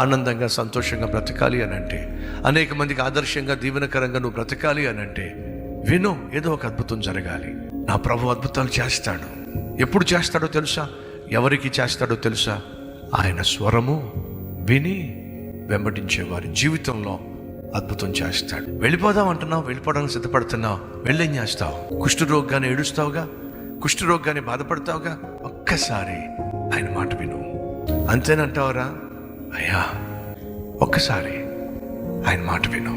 ఆనందంగా సంతోషంగా బ్రతకాలి అని అంటే, అనేక మందికి ఆదర్శంగా దీవెనకరంగా నువ్వు బ్రతకాలి అని అంటే విను, ఏదో ఒక అద్భుతం జరగాలి. నా ప్రభు అద్భుతాలు చేస్తాడు. ఎప్పుడు చేస్తాడో తెలుసా? ఎవరికి చేస్తాడో తెలుసా? ఆయన స్వరము విని వెంబడించే వారి జీవితంలో అద్భుతం చేస్తాడు. వెళ్ళిపోదాం అంటున్నావు, వెళ్ళిపోవడానికి సిద్ధపడుతున్నావు, వెళ్ళేం చేస్తావు? కుష్ఠరోగాన్ని ఏడుస్తావుగా, కుష్ఠరోగాన్ని బాధపడతావుగా. ఒక్కసారి ఆయన మాట విను. అంతేనంటావరా? అయ్యా, ఒక్కసారి ఆయన మాట విను,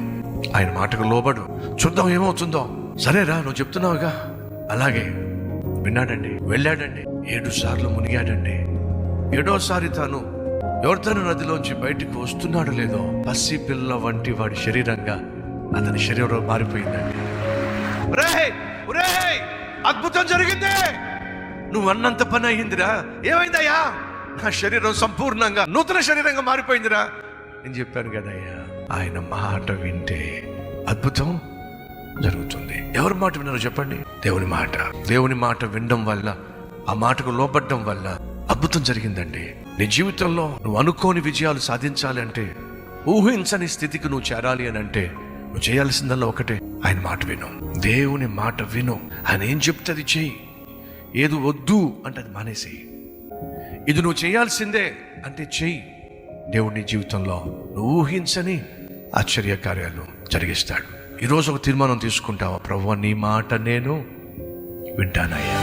ఆయన మాటకు లోబడు, చూద్దాం ఏమవుతుందో. సరేరా, నువ్వు చెప్తున్నావుగా. అలాగే విన్నాడండి, వెళ్ళాడండి, 7 సార్లు మునిగాడండి. 7వసారి తాను యోర్దాను నదిలోంచి బయటికి వస్తున్నాడు లేదో, పసి పిల్ల వంటి వాడి శరీరంగా అతని శరీరం మారిపోయిందండి. అద్భుతం జరిగింది, నువ్వు అన్నంత పని అయ్యిందిరా. ఏమైందయ్యా? నా శరీరం సంపూర్ణంగా నూతన శరీరంగా మారిపోయిందిరా. నేను చెప్పాను కదయ్యా, ఆయన మాట వింటే అద్భుతం జరుగుతుంది. ఎవరి మాట విన్నారో చెప్పండి? దేవుని మాట. దేవుని మాట వినడం వల్ల, ఆ మాటకు లోబడ్డం వల్ల అద్భుతం జరిగిందండి. నీ జీవితంలో నువ్వు అనుకోని విజయాలు సాధించాలి అంటే, ఊహించని స్థితికి నువ్వు చేరాలి అని అంటే, నువ్వు చేయాల్సిందల్లా ఒకటే, ఆయన మాట విను. దేవుని మాట విను. ఆయన ఏం చెప్తే అది చెయ్యి. ఏది వద్దు అంటే అది మానేసేయి. ఇది నువ్వు చేయాల్సిందే అంటే చెయ్యి. దేవుని జీవితంలో నువ్వు ఊహించని ఆశ్చర్య కార్యాలు జరిగిస్తాడు. ఈరోజు ఒక తీర్మానం తీసుకుంటావా? ప్రభువా, నీ మాట నేను వింటానయ్యా.